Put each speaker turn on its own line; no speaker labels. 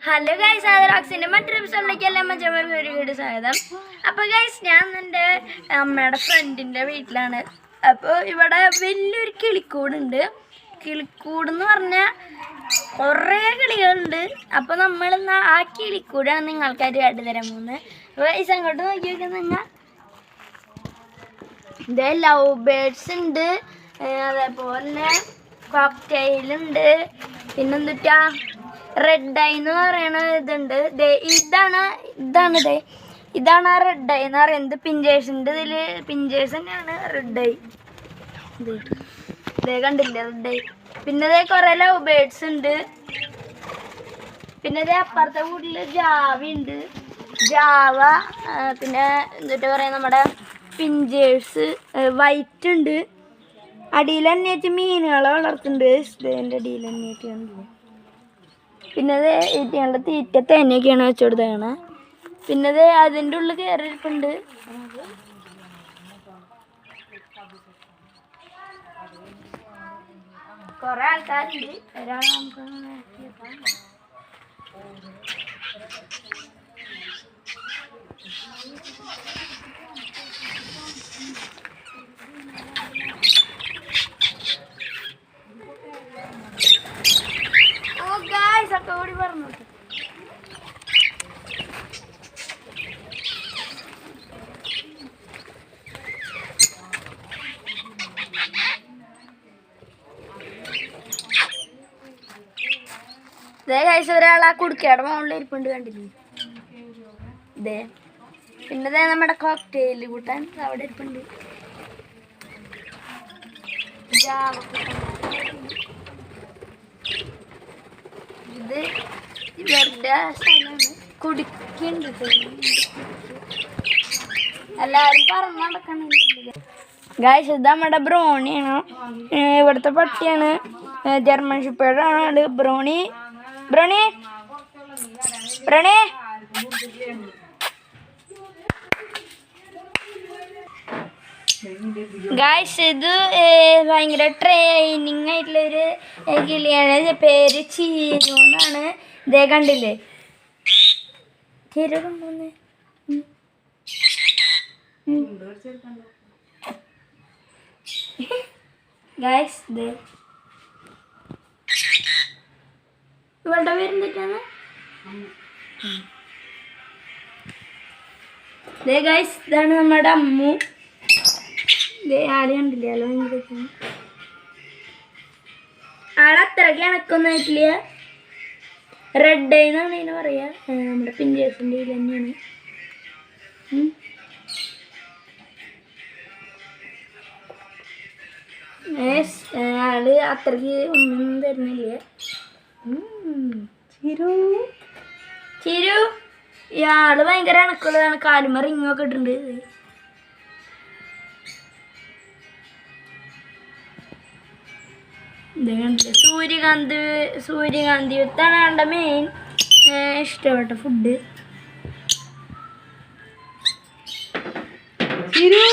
Hello guys, ആദരാക്സിന്റെ മറ്റൊരു എപ്പിസോഡിലേക്ക് എല്ലാം മറ്റൊരു സ്വാഗതം. അപ്പോൾ ഗൈസ്, ഞാൻ എൻ്റെ അമ്മയുടെ ഫ്രണ്ടിൻ്റെ വീട്ടിലാണ്. അപ്പോൾ ഇവിടെ വലിയൊരു കിളിക്കൂടുണ്ട്. കിളിക്കൂടെന്ന് പറഞ്ഞാൽ കുറേ കിളികളുണ്ട്. അപ്പോൾ നമ്മളിന്ന് ആ കിളിക്കൂടാണ് നിങ്ങൾക്കായിട്ട് കാട്ടിത്തരാൻ പോകുന്നത്. അപ്പോൾ ഗൈസ്, അങ്ങോട്ട് നോക്കി നോക്കാൻ നിങ്ങൾ ഇതേ ലവ് ബേർഡ്സ് ഉണ്ട്, അതേപോലെ കോക്ടെയിലുണ്ട്, പിന്നെന്തുട്ടാ റെഡ് ഐ എന്ന് പറയണ ഇതുണ്ട്. ഇതാണ് ആ റെഡ് ഐ എന്ന് പറയുന്നത്. പിഞ്ചേഴ്സിൻ്റെ ഇതിൽ പിഞ്ചേഴ്സ് തന്നെയാണ് റെഡ് ഐ. ഇതേ കണ്ടില്ലേ റെഡ് ഐ. പിന്നെ ഇതേ കുറേ ലവ് ബേർഡ്സ് ഉണ്ട്. പിന്നെ ഇതേ അപ്പുറത്തെ വീട്ടിൽ ജാവയുണ്ട്, ജാവ. പിന്നെ എന്നിട്ട് പറയാം നമ്മുടെ പിഞ്ചേഴ്സ് വൈറ്റ് ഉണ്ട്. അടിയിൽ തന്നെയായിട്ട് മീനുകളെ വളർത്തുന്നുണ്ട്. ഇതിൻ്റെ അടിയിൽ തന്നെയായിട്ട് കണ്ടില്ലേ. പിന്നെ അത് ഞങ്ങളുടെ തീറ്റ തന്നെയൊക്കെയാണ് വെച്ചു കൊടുത്തതാണ്. പിന്നെ അത് അതിൻ്റെ ഉള്ളിൽ കയറിയിട്ടുണ്ട്. കുറേ ആൾക്കാരുണ്ട്. ഒരാൾ നമുക്ക് ഒക്കെ ഓടി പറഞ്ഞു. ഇതേ കഴിച്ച ഒരാൾ ആ കുടുക്കയുടെ മുകളിൽ ഇരിപ്പുണ്ട്, കണ്ടില്ലേ ഇതേ. പിന്നെ ഇതേ നമ്മുടെ കോക്ടെയിൽ കൂട്ടാൻ അവിടെ ഇരിപ്പുണ്ട്. ഇത് ഇവരുടെ സ്ഥലമാണ്. കുടിക്കുന്നുണ്ട്, എല്ലാവരും പറഞ്ഞു നടക്കണുണ്ട്. ഗായ്സ്, ഇത് നമ്മുടെ ബ്രോണിയാണ്. ഇവിടുത്തെ പട്ടിയാണ്, ജർമ്മൻ ഷെപ്പേർഡാണ് ആള്. ബ്രോണി ബ്രോണി ബ്രോണി ഗായ്സ്, ഇത് ഭയങ്കര ട്രെയിനിങ് ആയിട്ടുള്ളൊരു കിളിയാണ്. പേര് ചീരു എന്നാണ്. ഇതേ കണ്ടില്ലേ ചീരു കൊണ്ടുവന്ന്. ഗായ്സ്, ഇത് ഇവളുടെ പേര് എന്തൊക്കെയാണ്? ഇതേ ഗായ്സ്, ഇതാണ് നമ്മുടെ അമ്മു. ആള് കണ്ടില്ലേ, ആള് ഭയങ്കര ആളത്രയ്ക്ക് കണക്കൊന്നായിട്ടില്ല. റെഡ് ഐ എന്നാണ് ഇതിന് പറയാ. നമ്മുടെ പിഞ്ചേഴ്സിൻ്റെ ഇതിൽ തന്നെയാണ്. ആള് അത്രയ്ക്ക് ഒന്നും തരുന്നില്ല. ചിരു ഇയാള് ഭയങ്കര കണക്കുള്ളതാണ്. കാലുമ റിങ്ങൊക്കെ ഇട്ടിട്ടുണ്ട്. ഇത് കണ്ടില്ലേ സൂര്യകാന്തി വിത്താണ് ആളുടെ മെയിൻ ഇഷ്ടപ്പെട്ട ഫുഡ്. കിരു